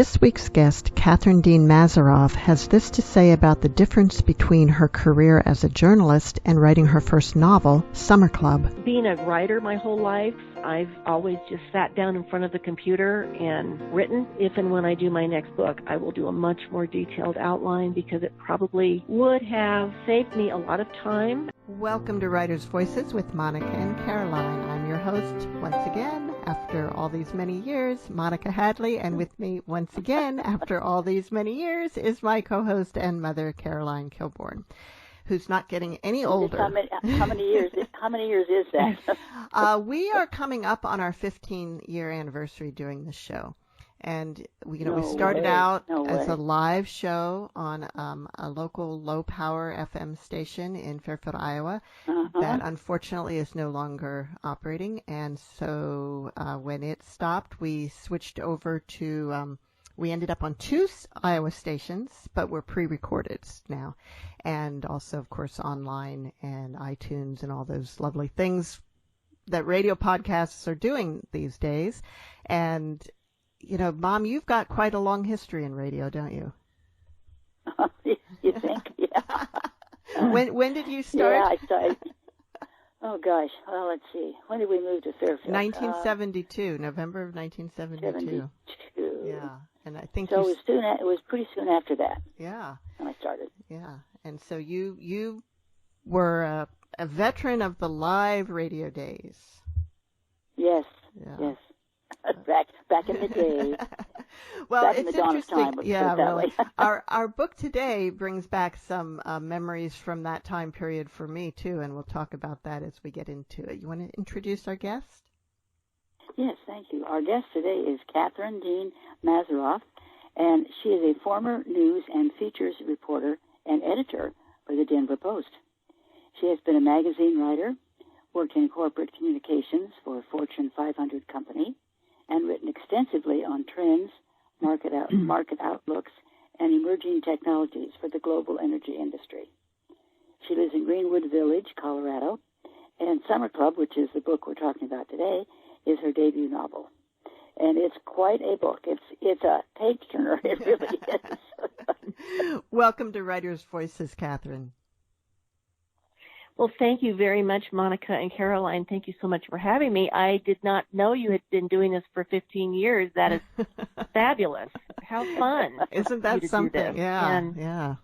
This week's guest, Katherine Dean Mazerov, has this to say about the difference between her career as a journalist and writing her first novel, Summer Club. Being a writer my whole life, I've always just sat down in front of the computer and written. If and when I do my next book, I will do a much more detailed outline because it probably would have saved me a lot of time. Welcome to Writers' Voices with Monica and Caroline. I'm your host once again, after all these many years, Monica Hadley, and with me once again, after all these many years, is my co-host and mother, Caroline Kilborn, who's not getting any older. How many years is that? We are coming up on our 15-year anniversary doing this show. And we started out as a live show on a local low-power FM station in Fairfield, Iowa, that unfortunately is no longer operating. And so when it stopped, we switched over to, we ended up on two Iowa stations, but we're pre-recorded now. And also, of course, online and iTunes and all those lovely things that radio podcasts are doing these days. And you know, Mom, you've got quite a long history in radio, don't you? You think? Yeah. When did you start? Yeah, I started. Oh, gosh. Well, let's see. When did we move to Fairfield? 1972, November of 1972. 72. Yeah, and I think so. It was pretty soon after that. Yeah. When I started. Yeah, and so you were a veteran of the live radio days. Yes. Yeah. Yes. Back in the day. Well, back it's in the interesting. dawn of time, Yeah, really. Way. Our book today brings back some memories from that time period for me too, and we'll talk about that as we get into it. You want to introduce our guest? Yes, thank you. Our guest today is Katherine Dean Mazerov, and she is a former news and features reporter and editor for the Denver Post. She has been a magazine writer, worked in corporate communications for a Fortune 500 company, and written extensively on trends, market outlooks, and emerging technologies for the global energy industry. She lives in Greenwood Village, Colorado, and Summer Club, which is the book we're talking about today, is her debut novel. And it's quite a book. It's a page-turner. It really is. Welcome to Writers' Voices, Katherine. Well, thank you very much, Monica and Caroline. Thank you so much for having me. I did not know you had been doing this for 15 years. That is fabulous. How fun. Isn't that something? Yeah, yeah.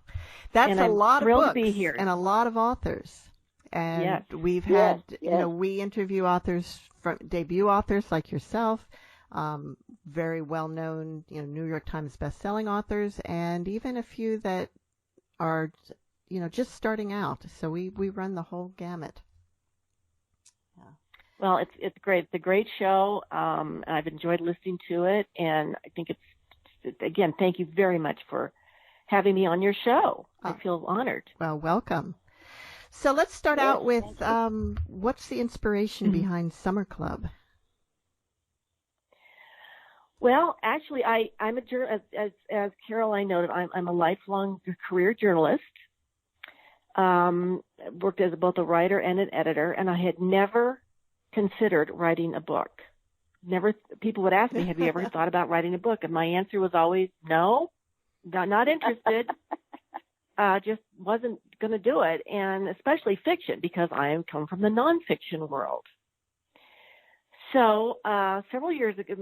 That's and a I'm lot of books to be here. And a lot of authors. And yes. We've had, we interview authors, debut authors like yourself, very well-known, New York Times best-selling authors, and even a few that are just starting out. So we run the whole gamut. Yeah. Well, it's great. It's a great show. I've enjoyed listening to it, and I think again, thank you very much for having me on your show. I feel honored. Well, welcome. So let's start out with what's the inspiration behind Summer Club? Well, actually, I'm as Caroline noted, I'm a lifelong career journalist. Worked as both a writer and an editor, and I had never considered writing a book. People would ask me, have you ever thought about writing a book? And my answer was always, no, not interested. Just wasn't going to do it, and especially fiction, because I come from the nonfiction world. So several years ago,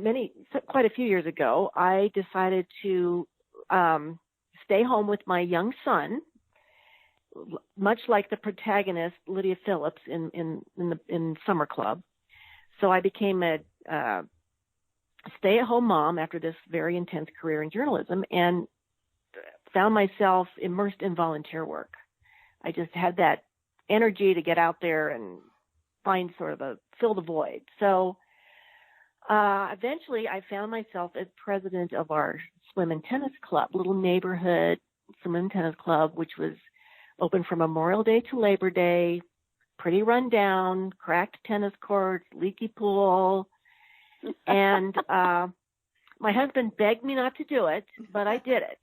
quite a few years ago, I decided to stay home with my young son, much like the protagonist Lydia Phillips in Summer Club. So I became a stay-at-home mom after this very intense career in journalism, and found myself immersed in volunteer work. I just had that energy to get out there and find fill the void. So eventually I found myself as president of our swim and tennis club, little neighborhood swim and tennis club, which was open from Memorial Day to Labor Day, pretty run down, cracked tennis courts, leaky pool. And my husband begged me not to do it, but I did it.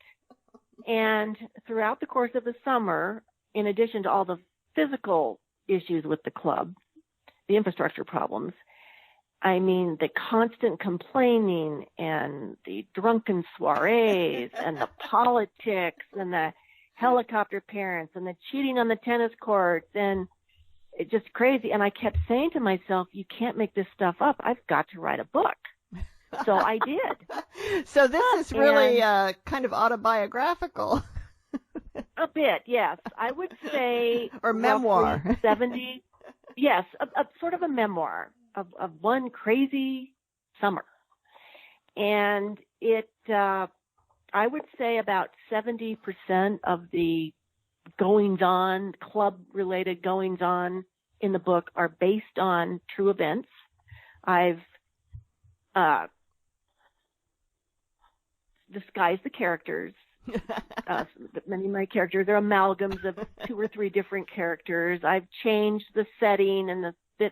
And throughout the course of the summer, in addition to all the physical issues with the club, the infrastructure problems, I mean, the constant complaining and the drunken soirees and the politics and the helicopter parents and the cheating on the tennis courts, and it's just crazy. And I kept saying to myself, you can't make this stuff up. I've got to write a book. So I did. So this is really kind of autobiographical. A bit, yes. I would say or memoir. 70. Yes, a sort of a memoir of one crazy summer. And it, I would say about 70% of the goings-on, club-related goings-on in the book are based on true events. I've disguised the characters. Many of my characters are amalgams of 2 or 3 different characters. I've changed the setting and the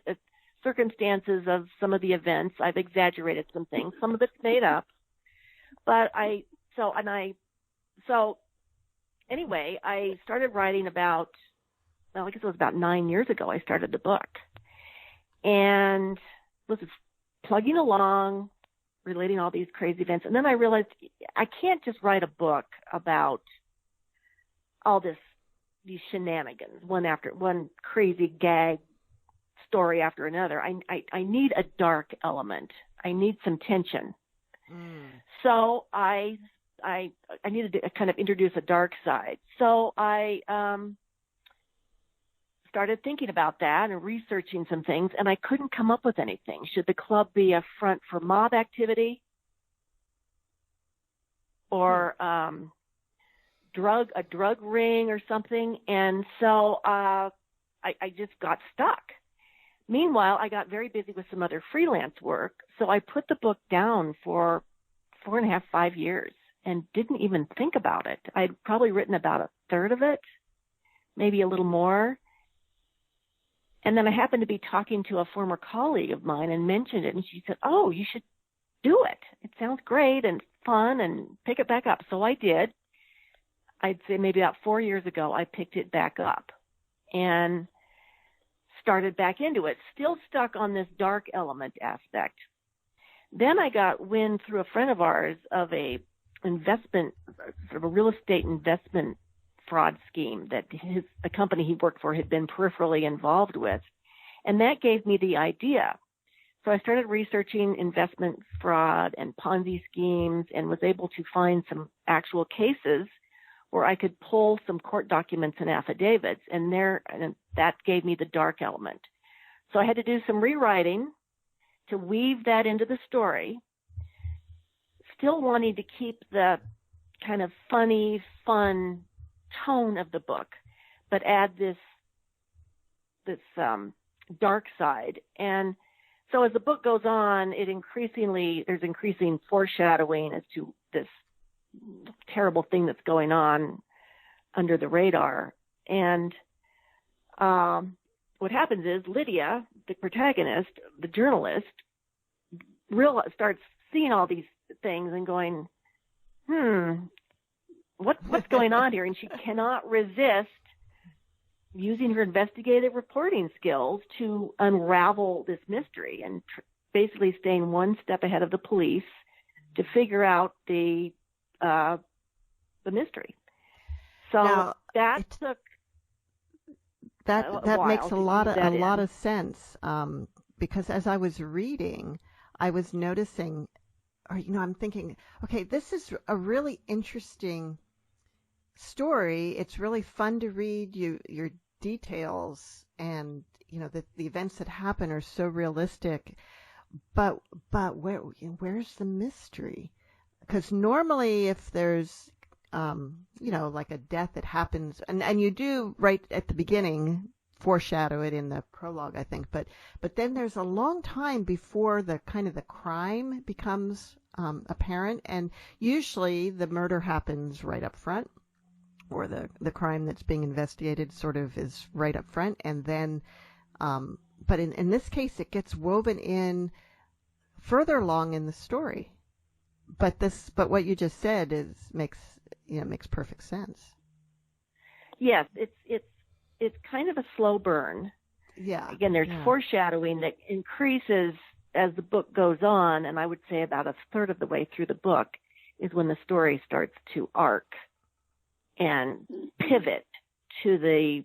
circumstances of some of the events. I've exaggerated some things. Some of it's made up. But anyway, I started writing I guess it was about 9 years ago I started the book. And was plugging along, relating all these crazy events. And then I realized I can't just write a book about all these shenanigans, one crazy gag story after another. I need a dark element. I need some tension. So I needed to kind of introduce a dark side. So I started thinking about that and researching some things, and I couldn't come up with anything. Should the club be a front for mob activity or a drug ring or something? And so I just got stuck. Meanwhile, I got very busy with some other freelance work, so I put the book down for 4.5, 5 years and didn't even think about it. I'd probably written about a third of it, maybe a little more. And then I happened to be talking to a former colleague of mine and mentioned it, and she said, "Oh, you should do it. It sounds great and fun, and pick it back up." So I did. I'd say maybe about 4 years ago, I picked it back up and started back into it, still stuck on this dark element aspect. Then I got wind through a friend of ours of a real estate investment fraud scheme that the company he worked for had been peripherally involved with. And that gave me the idea. So I started researching investment fraud and Ponzi schemes and was able to find some actual cases where I could pull some court documents and affidavits, and that gave me the dark element. So I had to do some rewriting to weave that into the story, still wanting to keep the kind of funny, fun tone of the book, but add this dark side. And so as the book goes on, there's increasing foreshadowing as to this terrible thing that's going on under the radar. And what happens is Lydia, the protagonist, the journalist, starts seeing all these things and going, what's going on here? And she cannot resist using her investigative reporting skills to unravel this mystery and basically staying one step ahead of the police to figure out the mystery. So now, that took that makes a lot of sense, because as I was reading, I was noticing, I'm thinking, okay, this is a really interesting story. It's really fun to read. Your details and the events that happen are so realistic, but where's the mystery? Because normally if there's like a death that happens, and you do right at the beginning foreshadow it in the prologue, I think, but then there's a long time before the crime becomes apparent, and usually the murder happens right up front, or the crime that's being investigated sort of is right up front, and then but in this case it gets woven in further along in the story. But what you just said makes perfect sense. Yes, it's kind of a slow burn. Yeah. Again, there's foreshadowing that increases as the book goes on, and I would say about a third of the way through the book, is when the story starts to arc and pivot to the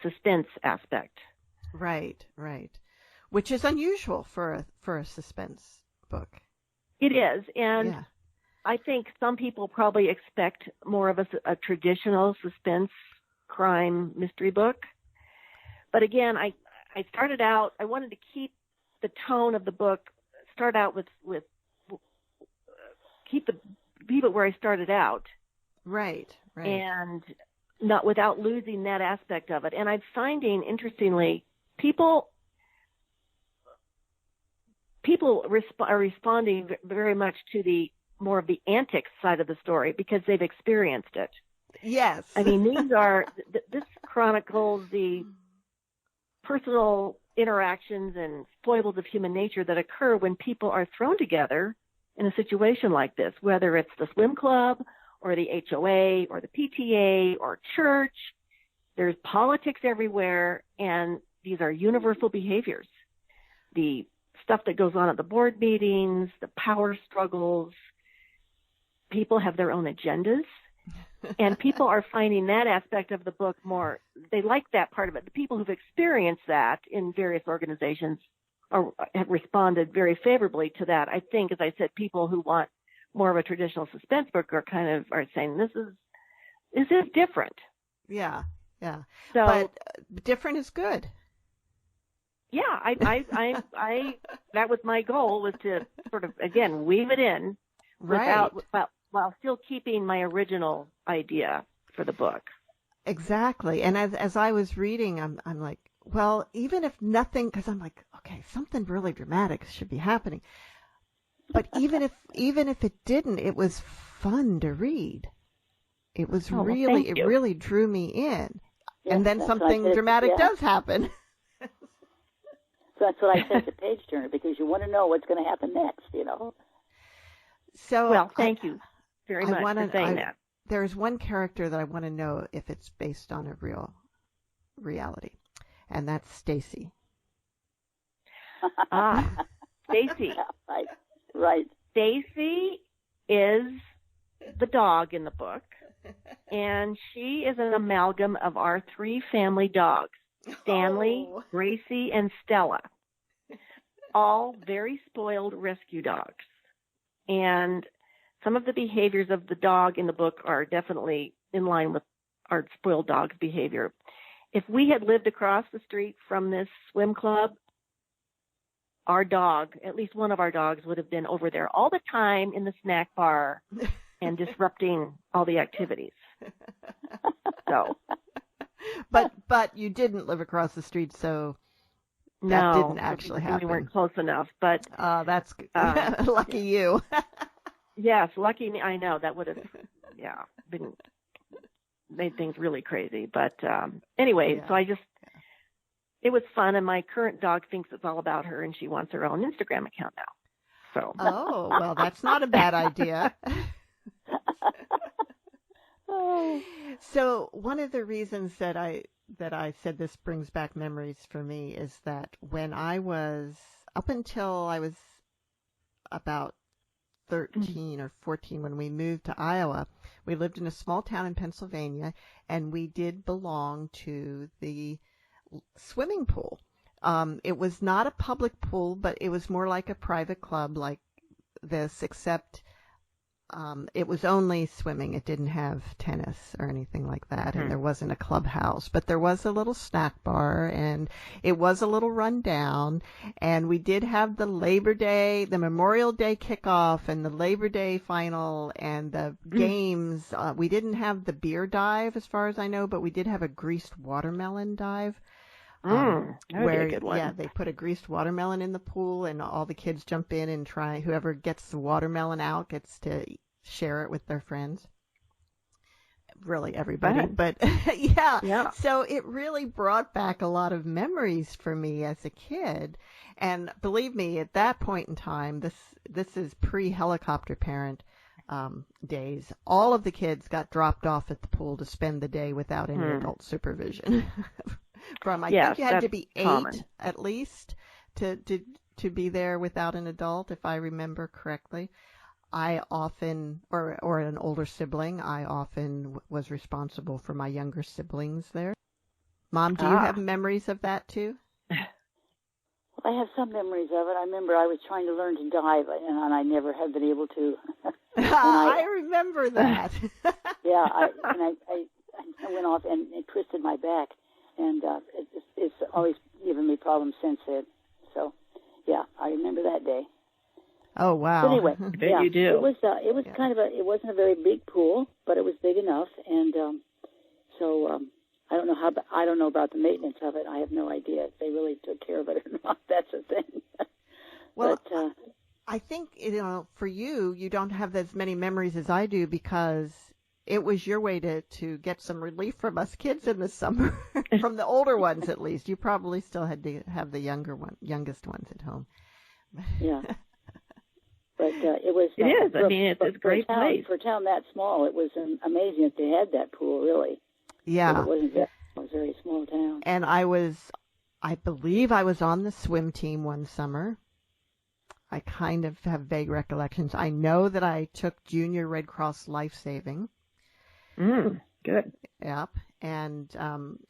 suspense aspect. Right. Which is unusual for a suspense book. It is, and I think some people probably expect more of a traditional suspense crime mystery book. But again, I started out, I wanted to keep the tone of the book, start out with leave it where I started out. Right. And not without losing that aspect of it. And I'm finding, interestingly, people are responding very much to the more of the antics side of the story because they've experienced it. Yes. I mean, this chronicles the personal interactions and foibles of human nature that occur when people are thrown together in a situation like this, whether it's the swim club or the HOA or the PTA or church. There's politics everywhere, and these are universal behaviors. The stuff that goes on at the board meetings, the power struggles, people have their own agendas, and people are finding that aspect of the book more, they like that part of it. The people who've experienced that in various organizations have responded very favorably to that. I think, as I said, people who want more of a traditional suspense book are saying this is different. Yeah. So, but different is good. Yeah, I that was my goal, was to sort of, again, weave it in while still keeping my original idea for the book. Exactly. And as I was reading, I'm like, well, even if nothing, because I'm like, okay, something really dramatic should be happening. But even if it didn't, it was fun to read. It was it really drew me in. Yeah, and then something dramatic does happen. So that's what I said to Page Turner, because you want to know what's going to happen next, So, well, thank you very much for saying that. There's one character that I want to know if it's based on a real reality, and that's Stacy. Stacy. Right. Stacy is the dog in the book, and she is an amalgam of our three family dogs, Stanley, Gracie, and Stella, all very spoiled rescue dogs. And some of the behaviors of the dog in the book are definitely in line with our spoiled dog's behavior. If we had lived across the street from this swim club, our dog, at least one of our dogs, would have been over there all the time in the snack bar and disrupting all the activities. So, but you didn't live across the street, so that didn't actually happen. We weren't close enough, but that's lucky you. Yes, lucky me. I know that would have, made things really crazy. But anyway, so it was fun, and my current dog thinks it's all about her, and she wants her own Instagram account now. So. Oh, well, that's not a bad idea. So one of the reasons that I said this brings back memories for me is that when I was, up until I was about 13 or 14, when we moved to Iowa, we lived in a small town in Pennsylvania, and we did belong to the swimming pool. It was not a public pool, but it was more like a private club like this, except it was only swimming. It didn't have tennis or anything like that, and there wasn't a clubhouse, but there was a little snack bar, and it was a little run down, and we did have the Memorial Day kickoff and the Labor Day final and the games. We didn't have the beer dive as far as I know, but we did have a greased watermelon dive. That would be a good one. Yeah, they put a greased watermelon in the pool, and all the kids jump in and try. Whoever gets the watermelon out gets to share it with their friends. Really, everybody, but yeah. So it really brought back a lot of memories for me as a kid, and believe me, at that point in time, this is pre-helicopter parent days. All of the kids got dropped off at the pool to spend the day without any adult supervision. From I think you had to be 8 at least to to be there without an adult, if I remember correctly. I often, or an older sibling, I often was responsible for my younger siblings there. Mom, do you have memories of that too? I have some memories of it. I remember I was trying to learn to dive, and I never have been able to. I remember that. Yeah, I went off and it twisted my back, and it's always given me problems since then. So, yeah, I remember that day. Oh wow! But anyway, yeah, you do. It was kind of it wasn't a very big pool, but it was big enough, and so. I don't know about the maintenance of it. I have no idea if they really took care of it or not. That's the thing. Well, but, I think, for you don't have as many memories as I do because it was your way to get some relief from us kids in the summer, from the older ones at least. You probably still had to have the youngest ones at home. Yeah. But it was. It is. I mean, it's a great place. For a town that small, it was amazing that they had that pool, really. Yeah. It was a very small town. And I believe I was on the swim team one summer. I kind of have vague recollections. I know that I took Junior Red Cross Life Saving. Good. Yep. And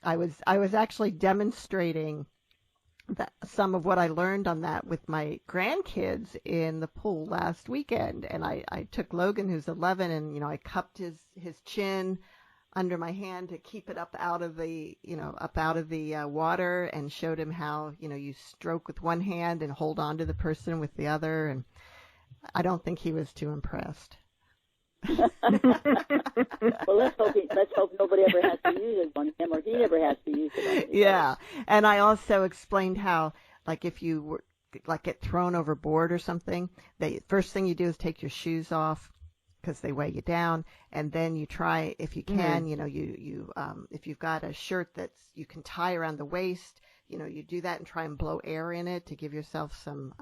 I was actually demonstrating some of what I learned on that with my grandkids in the pool last weekend. And I took Logan, who's 11, and I cupped his chin under my hand to keep it up out of the water, and showed him how, you stroke with one hand and hold on to the person with the other. And I don't think he was too impressed. Well, let's hope nobody ever has to use it on him, or he ever has to use it on him. Yeah. And I also explained how, like, if you were, like, get thrown overboard or something, the first thing you do is take your shoes off, because they weigh you down, and then you try, if you can, if you've got a shirt that's you can tie around the waist, you do that and try and blow air in it to give yourself some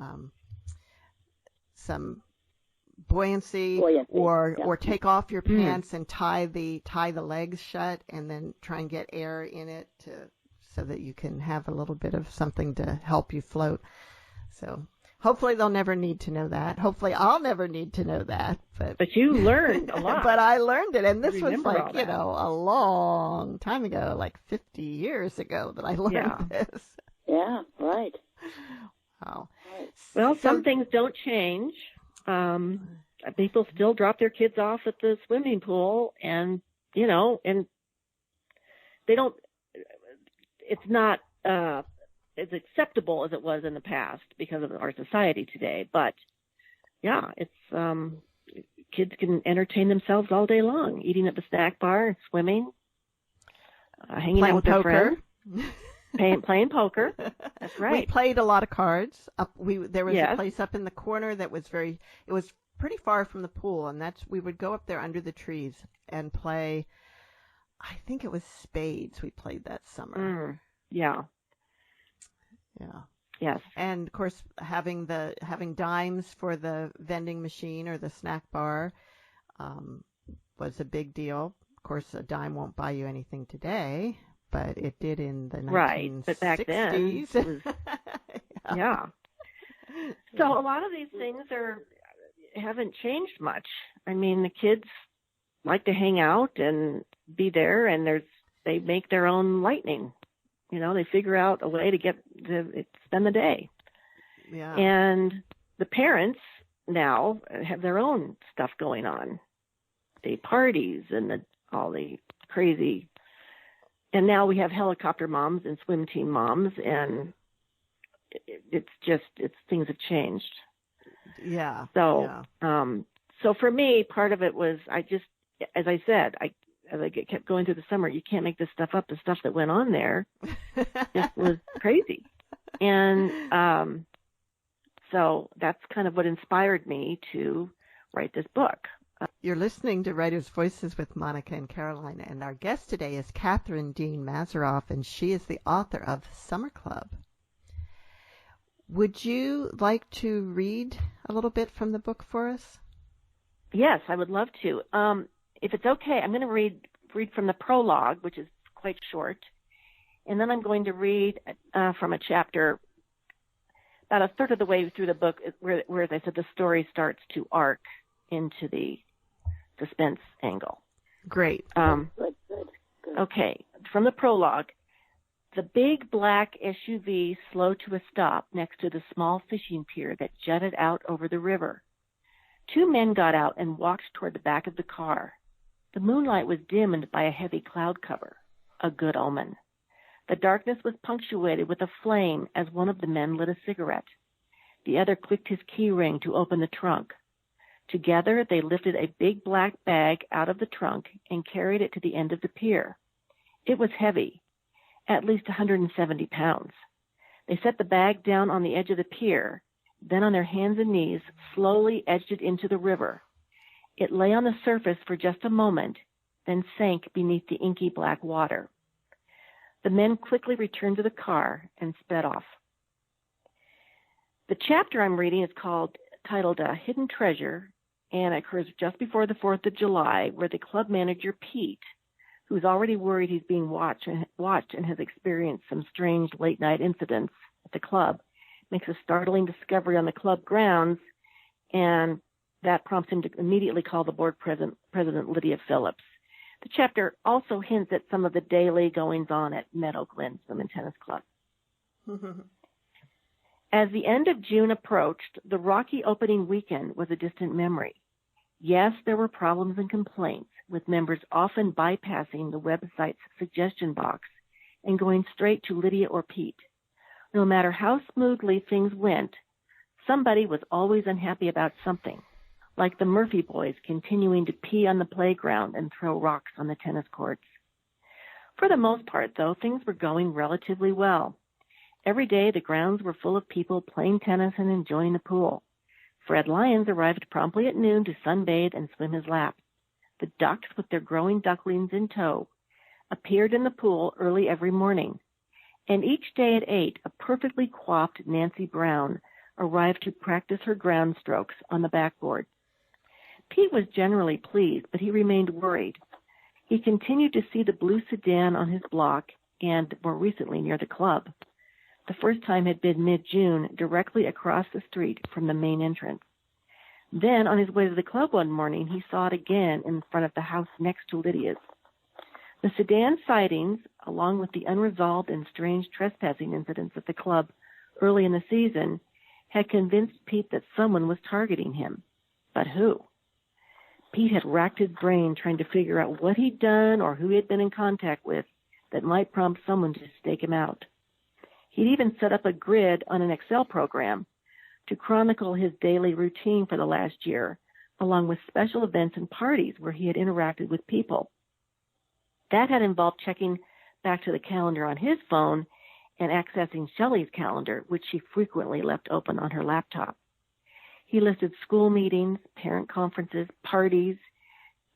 buoyancy, or take off your pants and tie the legs shut, and then try and get air in it so that you can have a little bit of something to help you float. So. Hopefully they'll never need to know that. Hopefully I'll never need to know that. But you learned a lot. But I learned it, and this was like, a long time ago, like 50 years ago that I learned this. Yeah, right. Wow. Well, some things don't change. People still drop their kids off at the swimming pool, and, and they don't, it's not, as acceptable as it was in the past because of our society today. But yeah, it's kids can entertain themselves all day long, eating at the snack bar, swimming, hanging out with their friends, playing poker. That's right. We played a lot of cards. There was a place up in the corner that was it was pretty far from the pool, and we would go up there under the trees and play. I think it was spades we played that summer. Yeah. Yeah. Yes. And of course, having dimes for the vending machine or the snack bar was a big deal. Of course, a dime won't buy you anything today, but it did in the 1960s. Right. But back then, it was, yeah. So a lot of these things haven't changed much. I mean, the kids like to hang out and be there, and they make their own lightning. They figure out a way to spend the day. Yeah. And the parents now have their own stuff going on. The parties and all the crazy. And now we have helicopter moms and swim team moms, and things have changed. Yeah. So, so for me, part of it was as I said, as I kept going through the summer, you can't make this stuff up. The stuff that went on there just was crazy. And so that's kind of what inspired me to write this book. You're listening to Writers' Voices with Monica and Caroline, and our guest today is Katherine Dean Mazerov, and she is the author of Summer Club. Would you like to read a little bit from the book for us? Yes, I would love to. If it's okay, I'm going to read from the prologue, which is quite short, and then I'm going to read from a chapter about a third of the way through the book, where as I said, the story starts to arc into the suspense angle. Great. Good. Okay, from the prologue, the big black SUV slowed to a stop next to the small fishing pier that jutted out over the river. 2 men got out and walked toward the back of the car. The moonlight was dimmed by a heavy cloud cover, a good omen. The darkness was punctuated with a flame as one of the men lit a cigarette. The other clicked his key ring to open the trunk. Together, they lifted a big black bag out of the trunk and carried it to the end of the pier. It was heavy, at least 170 pounds. They set the bag down on the edge of the pier, then on their hands and knees, slowly edged it into the river. It lay on the surface for just a moment, then sank beneath the inky black water. The men quickly returned to the car and sped off. The chapter I'm reading is titled Hidden Treasure, and occurs just before the 4th of July, where the club manager, Pete, who's already worried he's being watched and has experienced some strange late-night incidents at the club, makes a startling discovery on the club grounds, and that prompts him to immediately call the board president Lydia Phillips. The chapter also hints at some of the daily goings-on at Meadow Glen Swim and Tennis Club. As the end of June approached, the rocky opening weekend was a distant memory. Yes, there were problems and complaints, with members often bypassing the website's suggestion box and going straight to Lydia or Pete. No matter how smoothly things went, somebody was always unhappy about something, like the Murphy boys continuing to pee on the playground and throw rocks on the tennis courts. For the most part, though, things were going relatively well. Every day, the grounds were full of people playing tennis and enjoying the pool. Fred Lyons arrived promptly at noon to sunbathe and swim his lap. The ducks, with their growing ducklings in tow, appeared in the pool early every morning. And each day at 8, a perfectly coiffed Nancy Brown arrived to practice her ground strokes on the backboard. Pete was generally pleased, but he remained worried. He continued to see the blue sedan on his block and, more recently, near the club. The first time had been mid-June, directly across the street from the main entrance. Then, on his way to the club one morning, he saw it again in front of the house next to Lydia's. The sedan sightings, along with the unresolved and strange trespassing incidents at the club early in the season, had convinced Pete that someone was targeting him. But who? Pete had racked his brain trying to figure out what he'd done or who he had been in contact with that might prompt someone to stake him out. He'd even set up a grid on an Excel program to chronicle his daily routine for the last year, along with special events and parties where he had interacted with people. That had involved checking back to the calendar on his phone and accessing Shelley's calendar, which she frequently left open on her laptop. He listed school meetings, parent conferences, parties,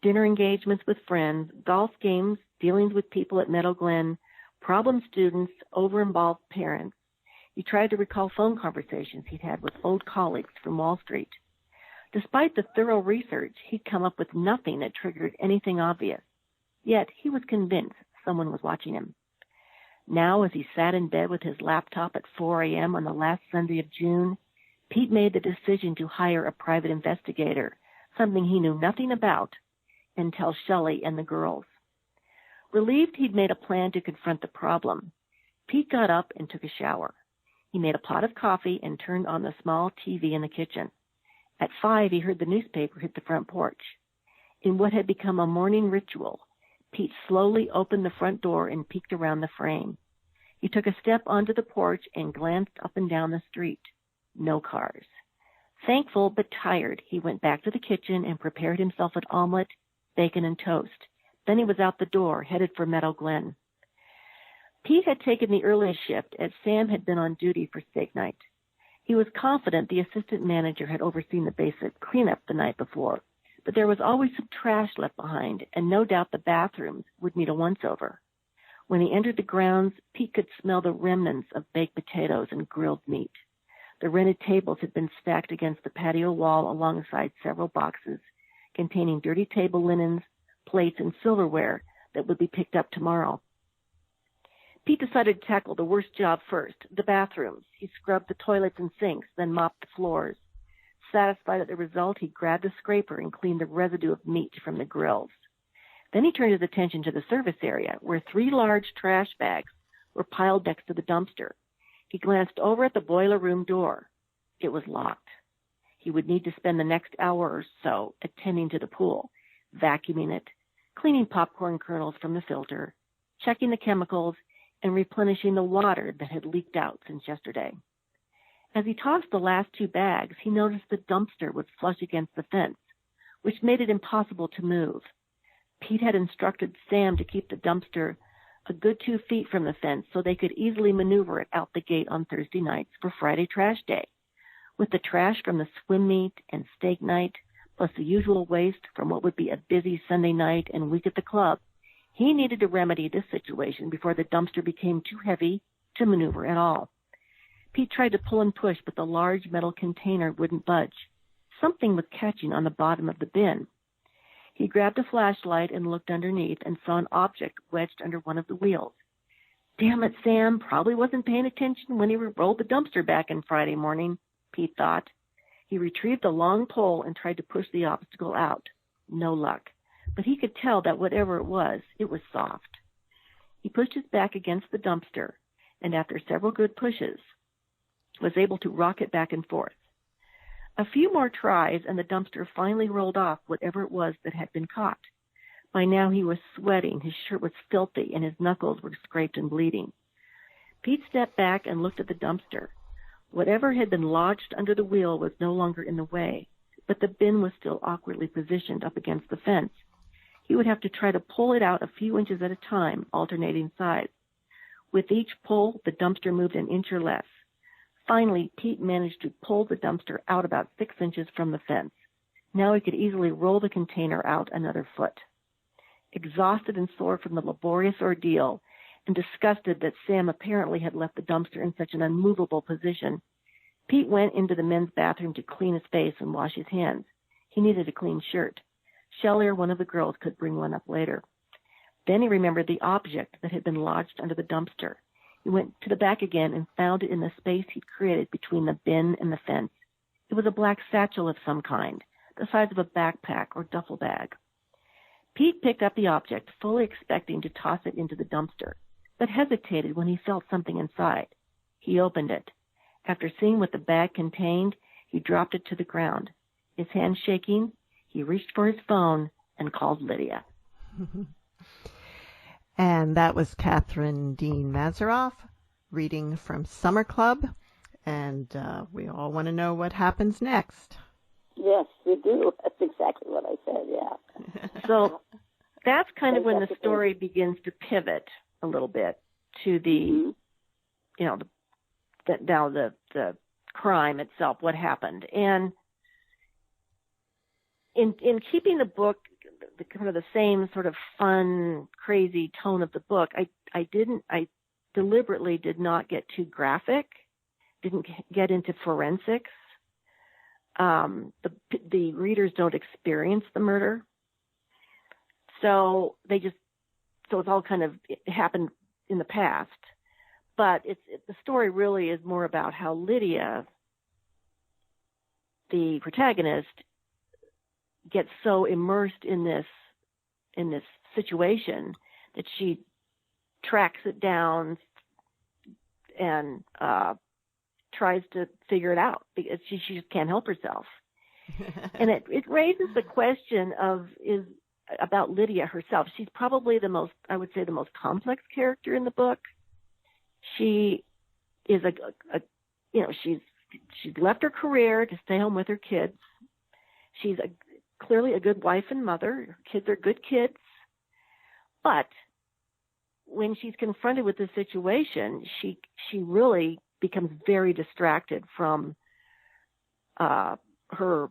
dinner engagements with friends, golf games, dealings with people at Meadow Glen, problem students, over-involved parents. He tried to recall phone conversations he'd had with old colleagues from Wall Street. Despite the thorough research, he'd come up with nothing that triggered anything obvious. Yet he was convinced someone was watching him. Now, as he sat in bed with his laptop at 4 a.m. on the last Sunday of June, Pete made the decision to hire a private investigator, something he knew nothing about, and tell Shelley and the girls. Relieved he'd made a plan to confront the problem, Pete got up and took a shower. He made a pot of coffee and turned on the small TV in the kitchen. At 5, he heard the newspaper hit the front porch. In what had become a morning ritual, Pete slowly opened the front door and peeked around the frame. He took a step onto the porch and glanced up and down the street. No cars. Thankful but tired, he went back to the kitchen and prepared himself an omelet, bacon, and toast. Then he was out the door, headed for Meadow Glen. Pete had taken the earliest shift, as Sam had been on duty for steak night. He was confident the assistant manager had overseen the basic cleanup the night before, but there was always some trash left behind, and no doubt the bathrooms would need a once-over. When he entered the grounds, Pete could smell the remnants of baked potatoes and grilled meat. The rented tables had been stacked against the patio wall alongside several boxes containing dirty table linens, plates, and silverware that would be picked up tomorrow. Pete decided to tackle the worst job first, the bathrooms. He scrubbed the toilets and sinks, then mopped the floors. Satisfied at the result, he grabbed a scraper and cleaned the residue of meat from the grills. Then he turned his attention to the service area, where 3 large trash bags were piled next to the dumpster. He glanced over at the boiler room door. It was locked. He would need to spend the next hour or so attending to the pool, vacuuming it, cleaning popcorn kernels from the filter, checking the chemicals, and replenishing the water that had leaked out since yesterday. As he tossed the last 2 bags, he noticed the dumpster was flush against the fence, which made it impossible to move. Pete had instructed Sam to keep the dumpster a good 2 feet from the fence so they could easily maneuver it out the gate on Thursday nights for Friday trash day. With the trash from the swim meet and steak night, plus the usual waste from what would be a busy Sunday night and week at the club, he needed to remedy this situation before the dumpster became too heavy to maneuver at all. Pete tried to pull and push, but the large metal container wouldn't budge. Something was catching on the bottom of the bin. He grabbed a flashlight and looked underneath and saw an object wedged under one of the wheels. Damn it, Sam probably wasn't paying attention when he rolled the dumpster back in Friday morning, Pete thought. He retrieved the long pole and tried to push the obstacle out. No luck. But he could tell that whatever it was soft. He pushed his back against the dumpster, and after several good pushes, was able to rock it back and forth. A few more tries, and the dumpster finally rolled off whatever it was that had been caught. By now he was sweating, his shirt was filthy, and his knuckles were scraped and bleeding. Pete stepped back and looked at the dumpster. Whatever had been lodged under the wheel was no longer in the way, but the bin was still awkwardly positioned up against the fence. He would have to try to pull it out a few inches at a time, alternating sides. With each pull, the dumpster moved an inch or less. Finally, Pete managed to pull the dumpster out about 6 inches from the fence. Now he could easily roll the container out another foot. Exhausted and sore from the laborious ordeal, and disgusted that Sam apparently had left the dumpster in such an unmovable position, Pete went into the men's bathroom to clean his face and wash his hands. He needed a clean shirt. Shelley or one of the girls could bring one up later. Then he remembered the object that had been lodged under the dumpster. He went to the back again and found it in the space he'd created between the bin and the fence. It was a black satchel of some kind, the size of a backpack or duffel bag. Pete picked up the object, fully expecting to toss it into the dumpster, but hesitated when he felt something inside. He opened it. After seeing what the bag contained, he dropped it to the ground. His hands shaking, he reached for his phone and called Lydia. And that was Katherine Dean Mazerov reading from Summer Club. And we all want to know what happens next. Yes, we do. That's exactly what I said, yeah. So that's kind of when the story begins to pivot a little bit to the, the crime itself, what happened. And in keeping the book the kind of the same sort of fun, crazy tone of the book, I deliberately did not get too graphic, didn't get into forensics. The readers don't experience the murder. So it's all kind of, it happened in the past. But the story really is more about how Lydia, the protagonist, gets so immersed in this situation that she tracks it down and tries to figure it out because she just can't help herself. And it raises the question about Lydia herself. She's probably the most complex character in the book. She is she's left her career to stay home with her kids. She's clearly a good wife and mother. Her kids are good kids. But when she's confronted with this situation, she really becomes very distracted from her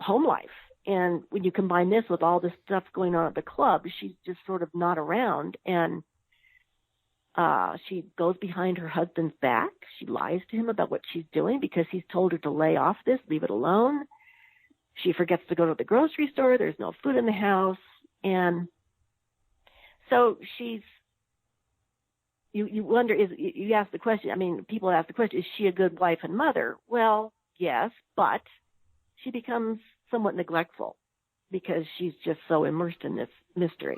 home life. And when you combine this with all this stuff going on at the club, she's just sort of not around. And she goes behind her husband's back. She lies to him about what she's doing because he's told her to lay off this, leave it alone. She forgets to go to the grocery store. There's no food in the house. And so she's you wonder, you ask the question, I mean, people ask the question, is she a good wife and mother? Well, yes, but she becomes somewhat neglectful because she's just so immersed in this mystery.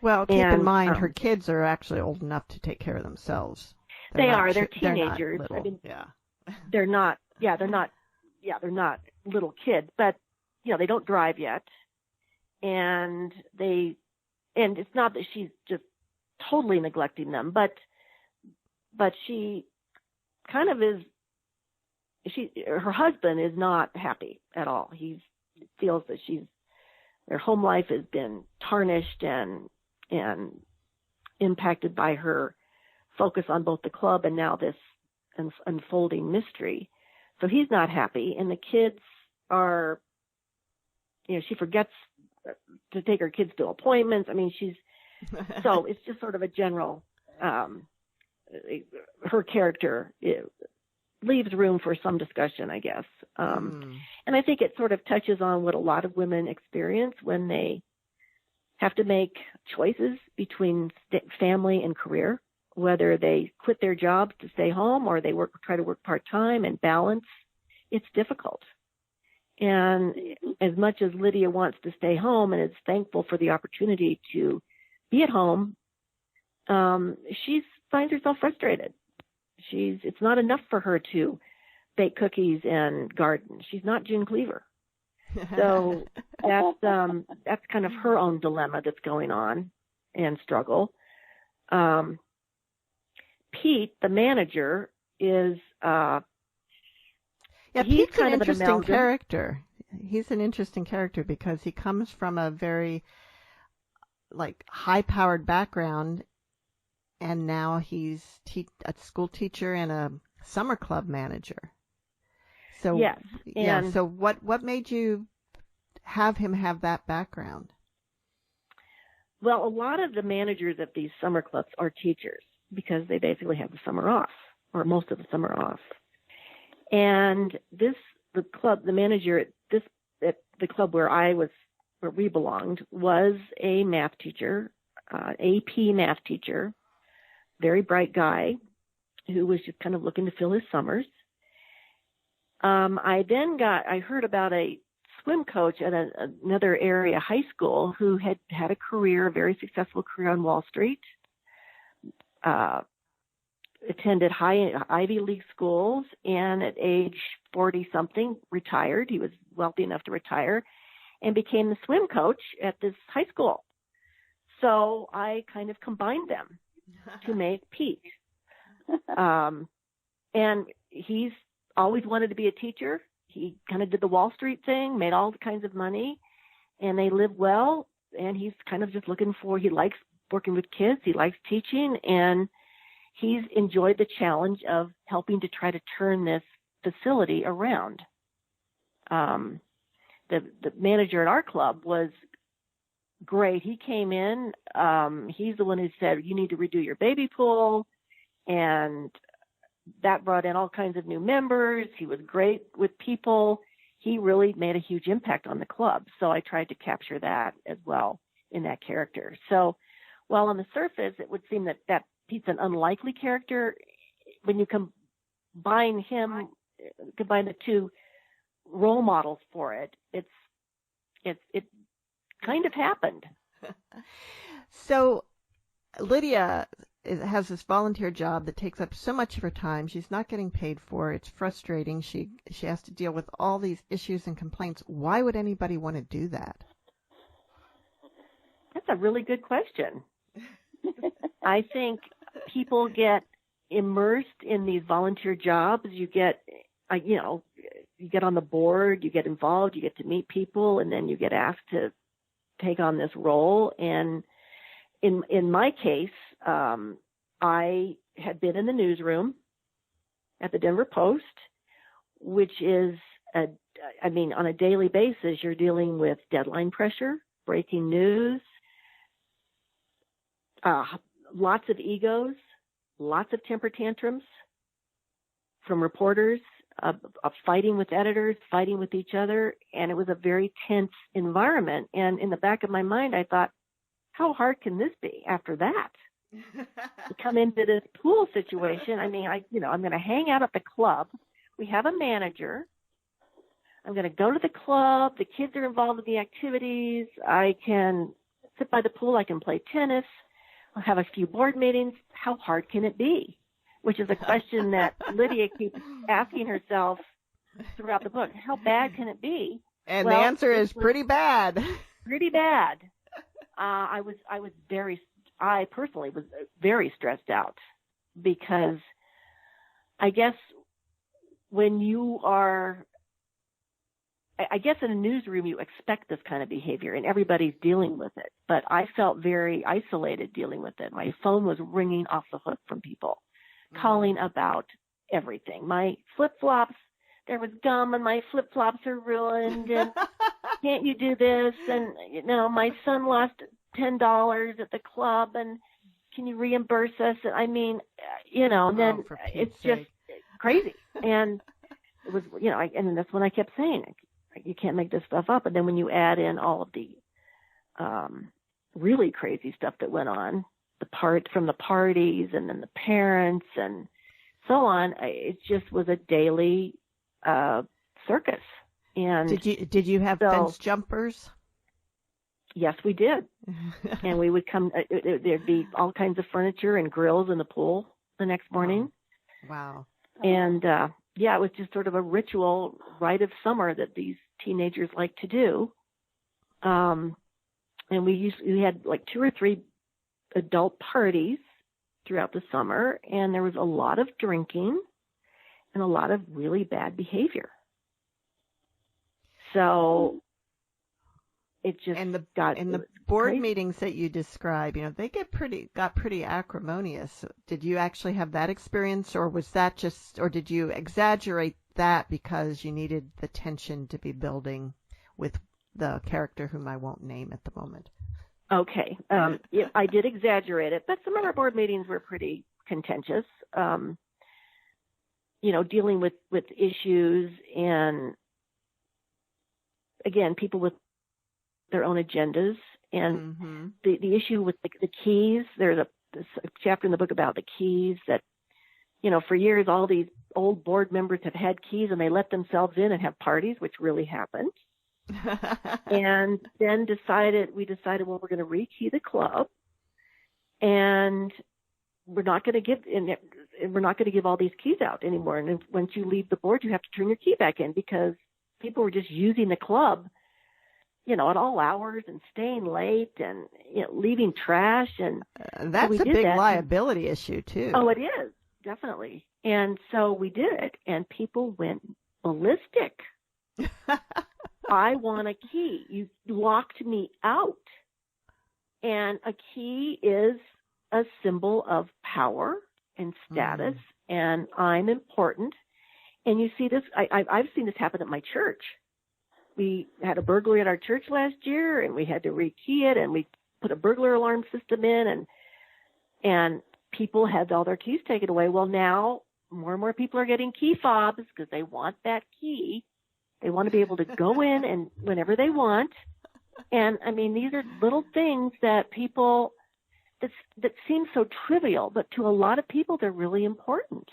Well, keep in mind, her kids are actually old enough to take care of themselves. They're teenagers. They're not little, I mean, yeah. They're not little kids, but, they don't drive yet. And it's not that she's just totally neglecting them, but she kind of is, her husband is not happy at all. He feels that their home life has been tarnished and impacted by her focus on both the club and now this unfolding mystery. So he's not happy, and the kids are, she forgets to take her kids to appointments. I mean, so it's just sort of a general, her character leaves room for some discussion, I guess. And I think it sort of touches on what a lot of women experience when they have to make choices between family and career, whether they quit their jobs to stay home or they try to work part-time and balance. It's difficult. And as much as Lydia wants to stay home and is thankful for the opportunity to be at home, she finds herself frustrated. It's not enough for her to bake cookies and garden. She's not June Cleaver. So that's kind of her own dilemma that's going on and struggle. Pete, the manager, is Pete's an interesting character. He's an interesting character because he comes from a very high-powered background, and now he's a school teacher and a summer club manager. So yes, So what made you have him have that background? Well, a lot of the managers of these summer clubs are teachers because they basically have the summer off, or most of the summer off. And the manager at the club where we belonged, was a math teacher, AP math teacher, very bright guy who was just kind of looking to fill his summers. I heard about a swim coach at another area high school who had had a very successful career on Wall Street, attended high Ivy League schools, and at age 40-something retired. He was wealthy enough to retire and became the swim coach at this high school. So I kind of combined them to make Pete. And he's always wanted to be a teacher. He kind of did the Wall Street thing, made all kinds of money, and they live well. And he's kind of just he likes working with kids. He likes teaching, and he's enjoyed the challenge of helping to try to turn this facility around. The manager at our club was great. He came in. He's the one who said, you need to redo your baby pool. And that brought in all kinds of new members. He was great with people. He really made a huge impact on the club. So I tried to capture that as well in that character. So while on the surface, it would seem that Pete's an unlikely character, when you combine the two role models for it, it kind of happened. So Lydia has this volunteer job that takes up so much of her time. She's not getting paid for it. It's frustrating. She has to deal with all these issues and complaints. Why would anybody want to do that? That's a really good question. I think people get immersed in these volunteer jobs. You get on the board, you get involved, you get to meet people, and then you get asked to take on this role. And in my case, I had been in the newsroom at the Denver Post, which is on a daily basis, you're dealing with deadline pressure, breaking news, lots of egos, lots of temper tantrums from reporters, of fighting with editors, fighting with each other. And it was a very tense environment. And in the back of my mind, I thought, how hard can this be after that? come into this pool situation. I mean, I'm going to hang out at the club. We have a manager. I'm going to go to the club. The kids are involved in the activities. I can sit by the pool. I can play tennis. I'll have a few board meetings. How hard can it be? Which is a question that Lydia keeps asking herself throughout the book. How bad can it be? And the answer is pretty bad. Pretty bad. I personally was very stressed out because I guess when you are, I guess in a newsroom you expect this kind of behavior and everybody's dealing with it. But I felt very isolated dealing with it. My phone was ringing off the hook from people calling about everything. My flip-flops, there was gum and my flip-flops are ruined and can't you do this? And, my son lost $10 at the club and can you reimburse us? I mean, and then it's just crazy. And it was, and that's when I kept saying, you can't make this stuff up. And then when you add in all of the really crazy stuff that went on, from the parties and then the parents and so on, it just was a daily circus. And did you have fence jumpers? Yes, we did. And we would come, there'd be all kinds of furniture and grills in the pool the next morning. Wow. And it was just sort of a ritual rite of summer that these teenagers like to do. And we had like 2 or 3 adult parties throughout the summer, and there was a lot of drinking and a lot of really bad behavior. So it just the board crazy. Meetings that you describe, they got pretty acrimonious. Did you actually have that experience, or was that or did you exaggerate that because you needed the tension to be building with the character whom I won't name at the moment? Okay. I did exaggerate it, but some of our board meetings were pretty contentious, dealing with issues and, again, people with their own agendas. And the issue with the keys, there's a chapter in the book about the keys that, for years all these old board members have had keys and they let themselves in and have parties, which really happened. And then we decided, well, we're going to rekey the club, and we're not going to give all these keys out anymore. And once you leave the board, you have to turn your key back in because people were just using the club, at all hours and staying late and leaving trash. And that's a big liability issue too. Oh, it is, definitely. And so we did it, and people went ballistic. I want a key. You locked me out. And a key is a symbol of power and status, and I'm important. And you see this, I've seen this happen at my church. We had a burglary at our church last year, and we had to rekey it, and we put a burglar alarm system in, and people had all their keys taken away. Well, now more and more people are getting key fobs because they want that key. They want to be able to go in and whenever they want. And I mean, these are little things that people, that seem so trivial, but to a lot of people, they're really important.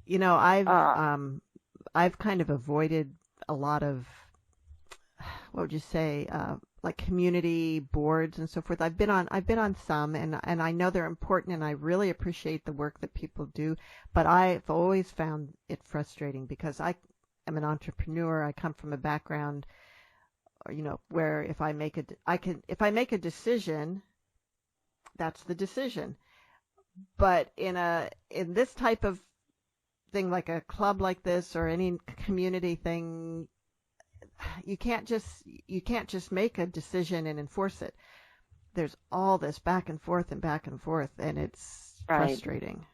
I've kind of avoided a lot of, what would you say, like community boards and so forth. I've been on some, and I know they're important, and I really appreciate the work that people do, but I've always found it frustrating because I'm an entrepreneur. I come from a background, where if I make a decision, that's the decision. But in this type of thing, like a club like this or any community thing, you can't just make a decision and enforce it. There's all this back and forth, and it's frustrating.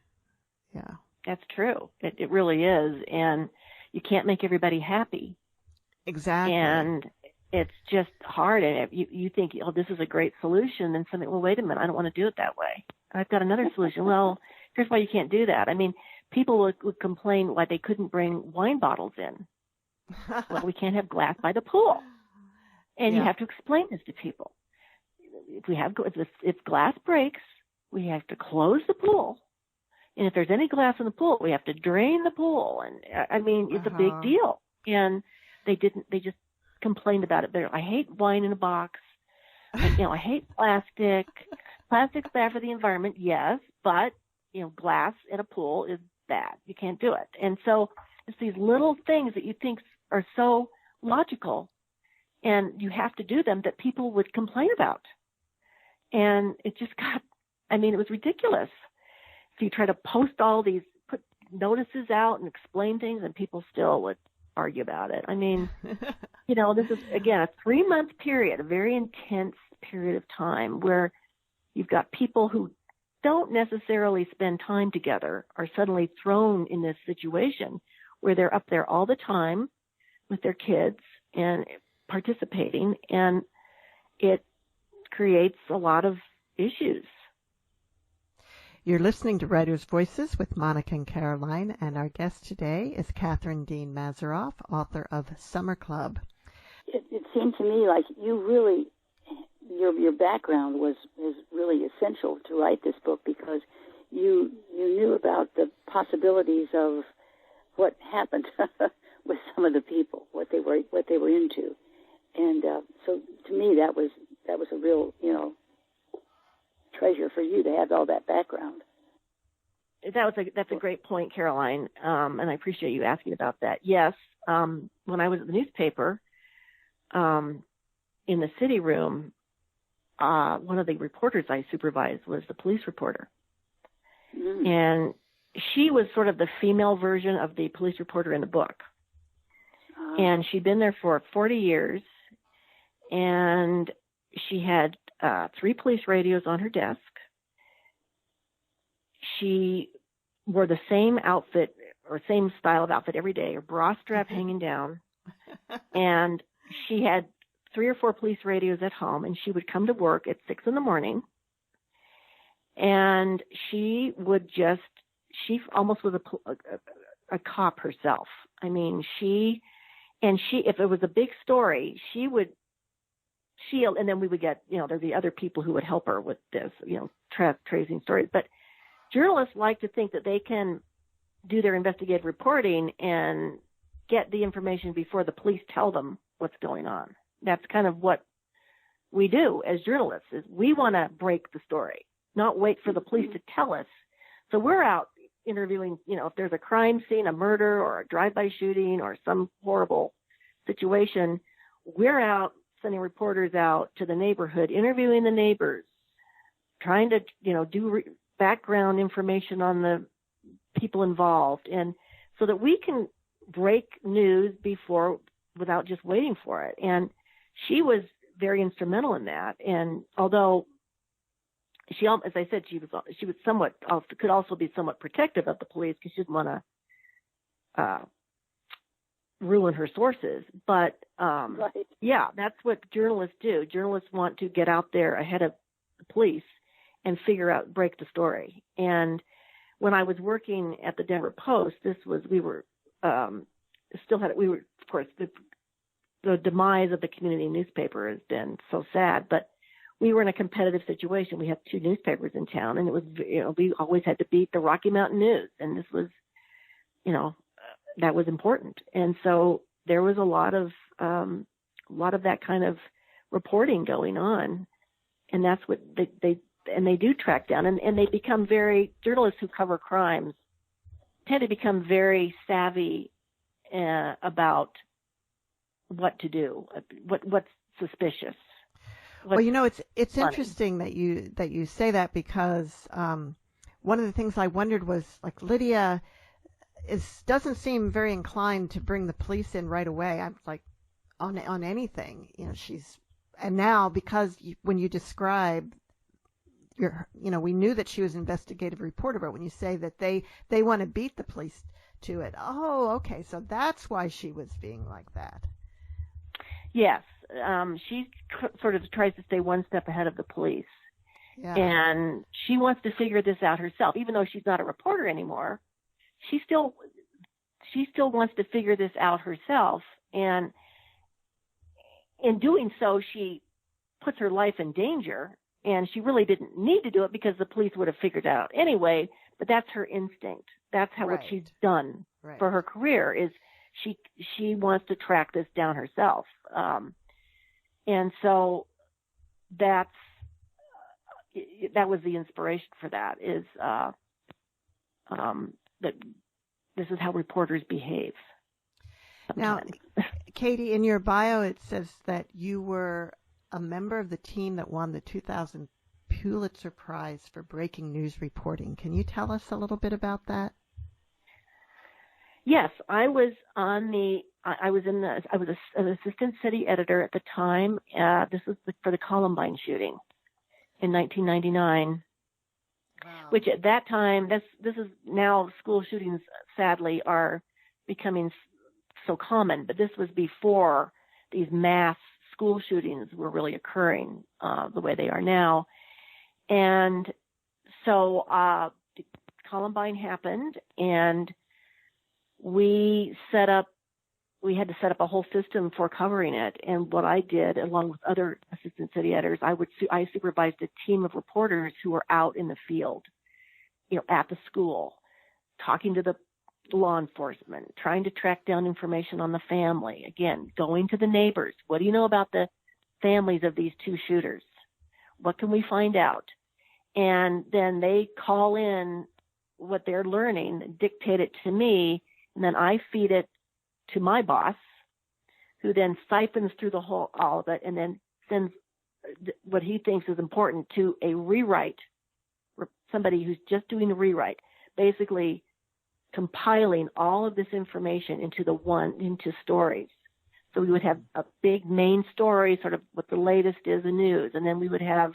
Yeah, that's true. It really is, and you can't make everybody happy. Exactly. And it's just hard. And you think, this is a great solution. And something, well, wait a minute, I don't want to do it that way. I've got another solution. Well, here's why you can't do that. I mean, people would complain why they couldn't bring wine bottles in. Well, we can't have glass by the pool. And you have to explain this to people. If glass breaks, we have to close the pool. And if there's any glass in the pool, we have to drain the pool. And I mean, it's a big deal. And they just complained about it. I hate wine in a box. I hate plastic. Plastic's bad for the environment, yes, but, glass in a pool is bad. You can't do it. And so it's these little things that you think are so logical, and you have to do them, that people would complain about. And it just it was ridiculous. So you try to post put notices out and explain things, and people still would argue about it. I mean, this is, again, a 3-month period, a very intense period of time where you've got people who don't necessarily spend time together are suddenly thrown in this situation where they're up there all the time with their kids and participating, and it creates a lot of issues. You're listening to Writers' Voices with Monica and Caroline, and our guest today is Katherine Dean Mazerov, author of Summer Club. It seemed to me like you really, your background was really essential to write this book, because you knew about the possibilities of what happened with some of the people, what they were into, and so to me that was a real treasure for you to have all that background. That's a great point, Caroline, and I appreciate you asking about that. Yes, when I was at the newspaper, in the city room, one of the reporters I supervised was the police reporter, and she was sort of the female version of the police reporter in the book, and she'd been there for 40 years, and she had 3 police radios on her desk. She wore the same outfit or same style of outfit every day, her bra strap hanging down. And she had 3 or 4 police radios at home, and she would come to work at 6 in the morning. And she almost was a cop herself. I mean, if it was a big story, and then we would get, there'd be other people who would help her with this, tracing stories. But journalists like to think that they can do their investigative reporting and get the information before the police tell them what's going on. That's kind of what we do as journalists, is we want to break the story, not wait for the police to tell us. So we're out interviewing, if there's a crime scene, a murder or a drive-by shooting or some horrible situation, we're out sending reporters out to the neighborhood, interviewing the neighbors, trying to, do background information on the people involved, and so that we can break news without just waiting for it. And she was very instrumental in that. And although she, as I said, she was somewhat, could also be somewhat protective of the police, because she didn't want to ruin her sources. But right. Yeah, that's what journalists do. Journalists want to get out there ahead of the police and break the story. And when I was working at the Denver Post, we were, of course, the demise of the community newspaper has been so sad, but we were in a competitive situation. We had 2 newspapers in town, and it was, we always had to beat the Rocky Mountain News, and this was, that was important. And so there was a lot of that kind of reporting going on, and that's what they do track down, and they become journalists who cover crimes tend to become very savvy about what to do, what's suspicious. Well, it's interesting that you say that, because one of the things I wondered was, like, Lydia doesn't seem very inclined to bring the police in right away. I'm like, on anything, and now, because when you describe we knew that she was an investigative reporter, but when you say that they want to beat the police to it, oh, okay, so that's why she was being like that. Yes, she sort of tries to stay one step ahead of the police, yeah. And she wants to figure this out herself, even though she's not a reporter anymore. She still wants to figure this out herself, and in doing so, she puts her life in danger. And she really didn't need to do it because the police would have figured it out anyway, but that's her instinct. That's how what she's done for her career is she wants to track this down herself. And so that was the inspiration for that is that this is how reporters behave. Sometimes. Now, Katie, in your bio, it says that you were a member of the team that won the 2000 Pulitzer Prize for breaking news reporting. Can you tell us a little bit about that? Yes, I was an assistant city editor at the time. This was for the Columbine shooting in 1999. Wow. Which at that time, this is now school shootings, sadly, are becoming so common, but this was before these mass school shootings were really occurring the way they are now. And so Columbine happened, and we had to set up a whole system for covering it. And what I did, along with other assistant city editors, I supervised a team of reporters who were out in the field, at the school, talking to the law enforcement, trying to track down information on the family. Again, going to the neighbors. What do you know about the families of these two shooters? What can we find out? And then they call in what they're learning, dictate it to me, and then I feed it to my boss, who then siphons through all of it, and then sends what he thinks is important to a rewrite, somebody who's just doing a rewrite, basically compiling all of this information into stories. So we would have a big main story, sort of what the latest is in news, and then we would have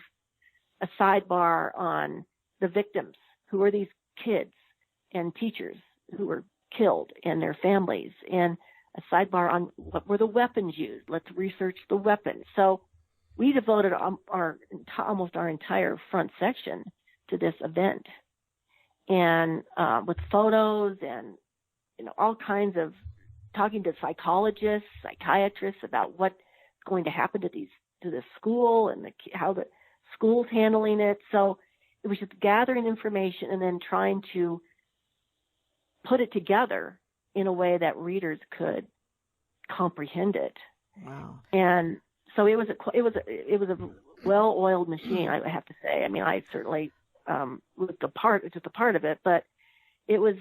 a sidebar on the victims, who are these kids and teachers who were killed and their families, and a sidebar on what were the weapons used. Let's research the weapons. So we devoted almost our entire front section to this event, and with photos and all kinds of talking to psychologists, psychiatrists about what's going to happen to this school and how the school's handling it. So it was just gathering information and then trying to put it together in a way that readers could comprehend it. Wow! And so it was a well-oiled machine, I have to say. I mean, I certainly was just a part of it, but it was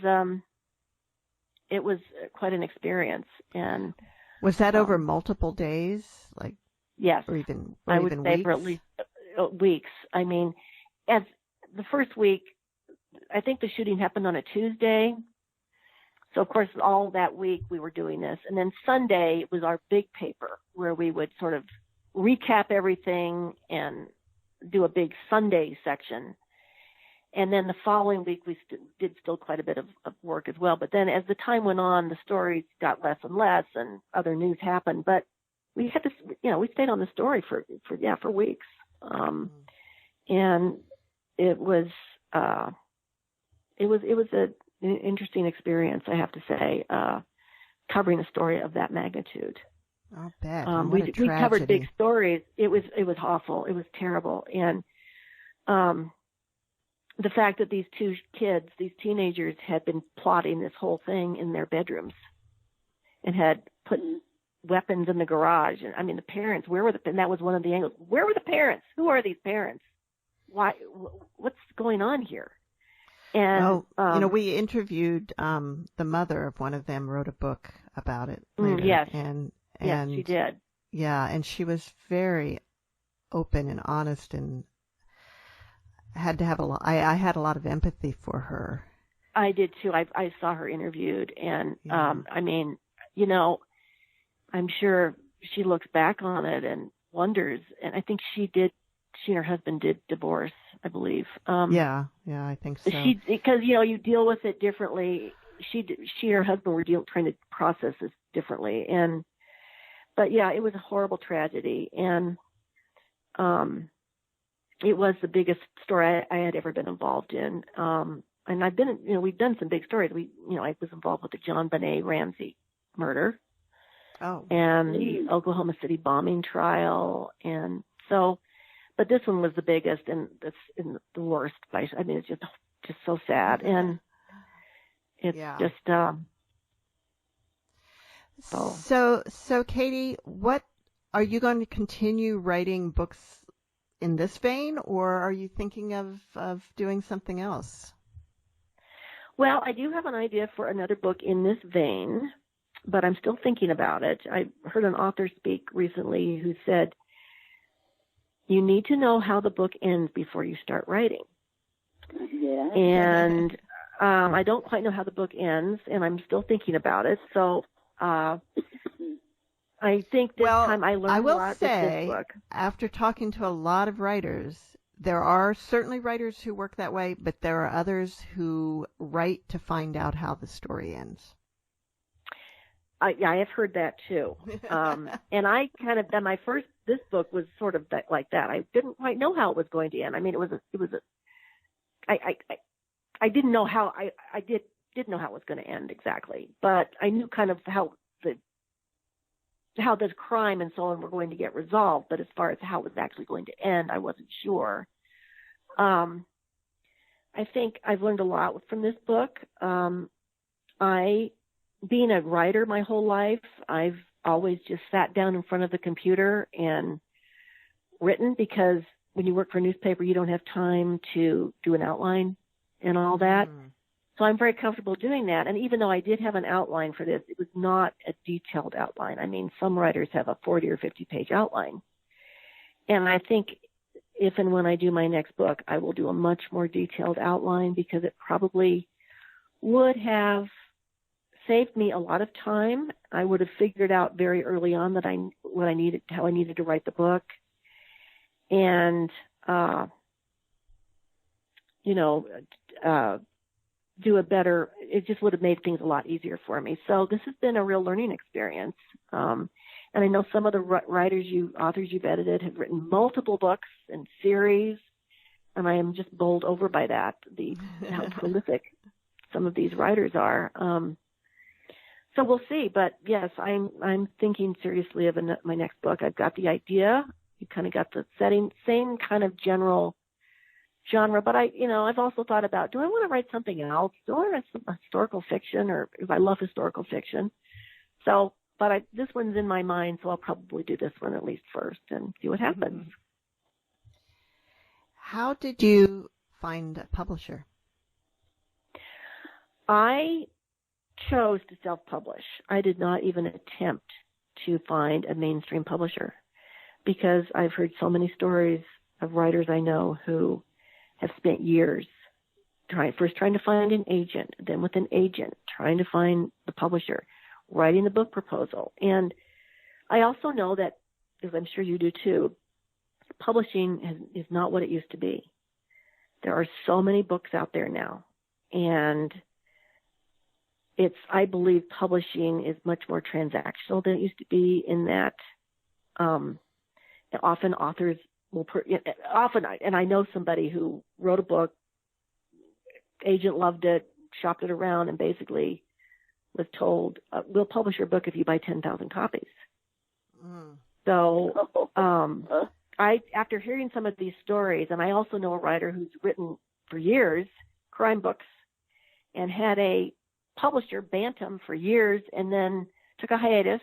quite an experience. And was that over multiple days, yes, or even I would say weeks? For at least weeks. I mean, as the first week, I think the shooting happened on a Tuesday. So, of course, all that week we were doing this. And then Sunday was our big paper where we would sort of recap everything and do a big Sunday section. And then the following week we did still quite a bit of work as well. But then as the time went on, the stories got less and less and other news happened. But we had to, we stayed on the story for weeks. And it was an interesting experience, I have to say, covering a story of that magnitude. I'll bet. We covered big stories. It was awful. It was terrible. And the fact that these two kids, these teenagers, had been plotting this whole thing in their bedrooms and had put weapons in the garage. And I mean, the parents, and that was one of the angles. Where were the parents? Who are these parents? Why? What's going on here? And we interviewed the mother of one of them, wrote a book about it later. Yes. And yes, she did. Yeah, and she was very open and honest, and had to have I had a lot of empathy for her. I did too. I saw her interviewed, and I mean, I'm sure she looks back on it and wonders. And I think she and her husband did divorce, I believe. Yeah, I think so. Because you deal with it differently. She and her husband were trying to process this differently, but yeah, it was a horrible tragedy, and it was the biggest story I had ever been involved in. And I've been, we've done some big stories. I was involved with the John Benet Ramsey murder, and the Oklahoma City bombing trial, and so. But this one was the biggest and the worst. I mean, it's just so sad. And it's just, So Katie, what are you going to continue writing books in this vein, or are you thinking of doing something else? Well, I do have an idea for another book in this vein, but I'm still thinking about it. I heard an author speak recently who said, you need to know how the book ends before you start writing. Yeah. And I don't quite know how the book ends, and I'm still thinking about it. So I think this time I learned a lot with this book. After talking to a lot of writers, there are certainly writers who work that way, but there are others who write to find out how the story ends. I have heard that too. And I kind of, this book was sort of like that. I didn't quite know how it was going to end. I mean, I didn't know how, I didn't know how it was going to end exactly, but I knew kind of how this crime and so on were going to get resolved. But as far as how it was actually going to end, I wasn't sure. I think I've learned a lot from this book. Being a writer my whole life, I've always just sat down in front of the computer and written, because when you work for a newspaper, you don't have time to do an outline and all that. So I'm very comfortable doing that. And even though I did have an outline for this, it was not a detailed outline. I mean, some writers have a 40 or 50-page outline. And I think if and when I do my next book, I will do a much more detailed outline, because it probably would have saved me a lot of time. I would have figured out very early on that how I needed to write the book, and do a better. It just would have made things a lot easier for me. So this has been a real learning experience. And I know some of the authors you've edited have written multiple books and series, and I am just bowled over by that. How prolific some of these writers are. So we'll see, but yes, I'm thinking seriously of my next book. I've got the idea. You kind of got the setting, same kind of general genre, but I've also thought about, do I want to write something else? Do I want to write some historical fiction, or if I love historical fiction? So, but this one's in my mind, so I'll probably do this one at least first and see what happens. Mm-hmm. How did you find a publisher? I chose to self-publish. I did not even attempt to find a mainstream publisher, because I've heard so many stories of writers I know who have spent years first trying to find an agent, then with an agent, trying to find the publisher, writing the book proposal. And I also know that, as I'm sure you do too, publishing is not what it used to be. There are so many books out there now, and I believe publishing is much more transactional than it used to be, in that often authors will, and I know somebody who wrote a book, agent loved it, shopped it around, and basically was told, we'll publish your book if you buy 10,000 copies. So after hearing some of these stories, and I also know a writer who's written for years crime books and had a publisher banned him for years, and then took a hiatus,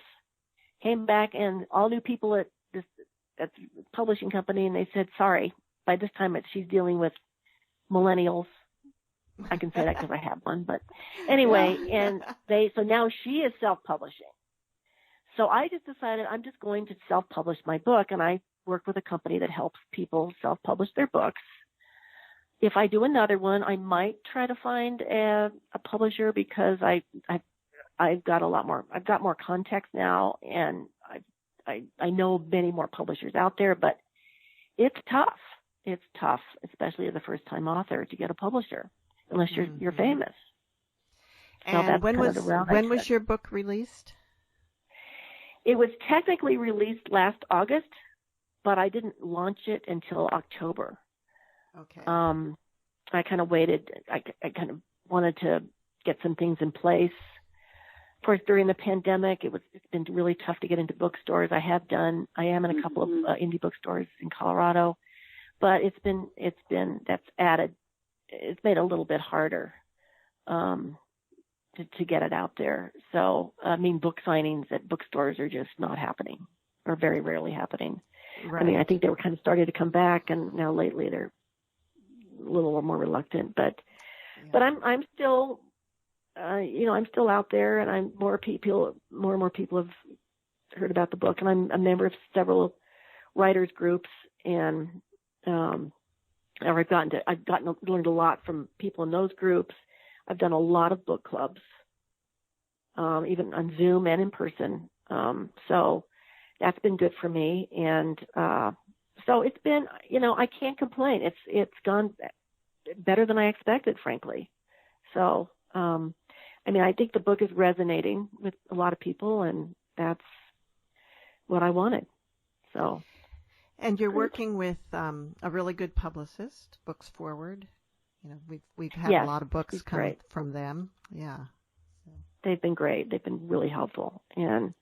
came back, and all new people at the publishing company, and they said, sorry, by this time she's dealing with millennials. I can say that because I have one, but anyway, and so now she is self-publishing. So I just decided I'm just going to self-publish my book, and I work with a company that helps people self-publish their books. If I do another one, I might try to find a publisher, because I've got more context now, and I know many more publishers out there, but it's tough. It's tough, especially as a first-time author, to get a publisher unless you're famous. And so when was your book released? It was technically released last August, but I didn't launch it until October. Okay. I kind of waited. I kind of wanted to get some things in place. Of course, during the pandemic, it's been really tough to get into bookstores. I am in a couple of indie bookstores in Colorado, but it's made it a little bit harder to get it out there. So, I mean, book signings at bookstores are just not happening, or very rarely happening. Right. I mean, I think they were kind of starting to come back, and now lately they're a little more reluctant. But I'm still, I'm still out there, and more and more people have heard about the book, and I'm a member of several writers groups, and I've learned a lot from people in those groups. I've done a lot of book clubs, even on Zoom and in person. So that's been good for me. And so it's been, I can't complain. It's gone better than I expected, frankly. So, I think the book is resonating with a lot of people, and that's what I wanted. So. And you're working with a really good publicist, Books Forward. We've had a lot of books come from them. Yeah. They've been great. They've been really helpful. And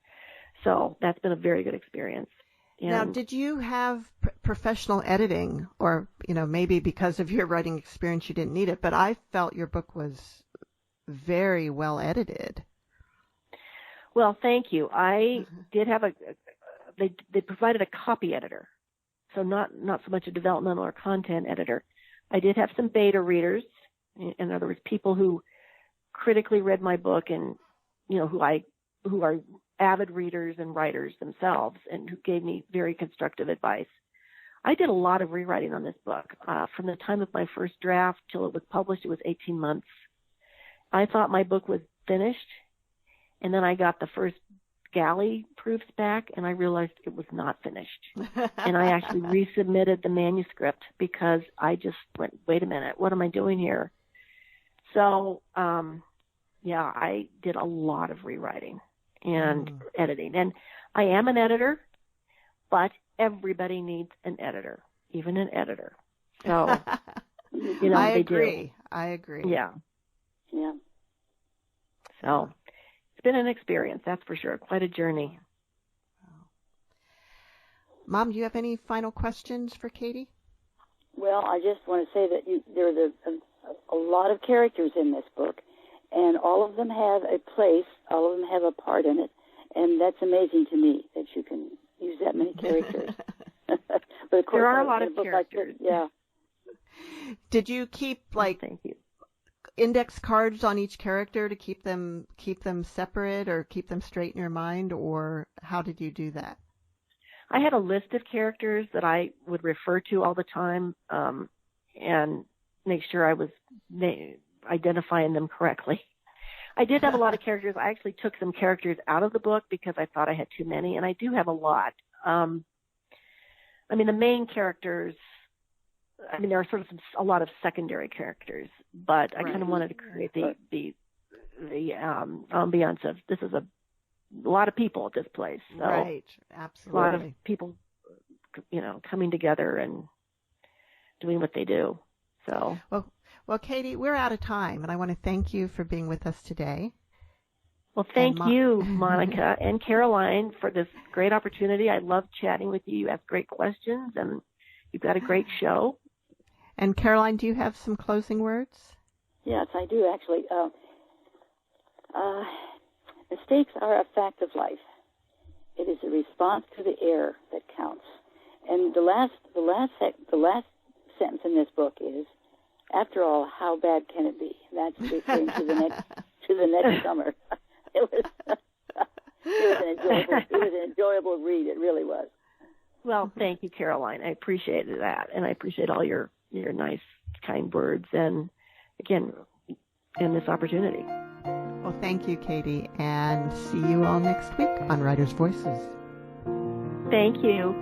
so that's been a very good experience. And now, did you have professional editing, or, maybe because of your writing experience you didn't need it, but I felt your book was very well edited. Well, thank you. I did have they provided a copy editor. So not so much a developmental or content editor. I did have some beta readers, in other words, people who critically read my book and, who are avid readers and writers themselves, and who gave me very constructive advice. I did a lot of rewriting on this book. From the time of my first draft till it was published, it was 18 months. I thought my book was finished, and then I got the first galley proofs back, and I realized it was not finished. And I actually resubmitted the manuscript because I just went, wait a minute, what am I doing here? So, I did a lot of rewriting and editing. And I am an editor, but everybody needs an editor, even an editor. So, I agree. I agree. Yeah. Yeah. So it's been an experience, that's for sure. Quite a journey. Mom, do you have any final questions for Katie? Well, I just want to say that there's a lot of characters in this book, and all of them have a place, all of them have a part in it, and that's amazing to me that you can use that many characters. But of course, there are a lot of characters. Yeah. Did you keep thank you. Index cards on each character to keep them separate or keep them straight in your mind, or how did you do that? I had a list of characters that I would refer to all the time, and make sure I was identifying them correctly. I did have a lot of characters. I actually took some characters out of the book because I thought I had too many, and I do have a lot. The main characters, there are sort of a lot of secondary characters, but I kind of wanted to create the ambiance of this is a lot of people at this place. So right, absolutely. A lot of people, coming together and doing what they do. So well, Katie, we're out of time, and I want to thank you for being with us today. Well, thank you, Monica and Caroline, for this great opportunity. I love chatting with you. You ask great questions, and you've got a great show. And Caroline, do you have some closing words? Yes, I do, actually. Mistakes are a fact of life. It is a response to the error that counts. And the last sentence in this book is, after all, how bad can it be? That's referring to the next summer. It was an enjoyable read. It really was. Well, thank you, Caroline. I appreciate that, and I appreciate all your nice, kind words, and again, in this opportunity. Well, thank you, Katie, and see you all next week on Writers' Voices. Thank you.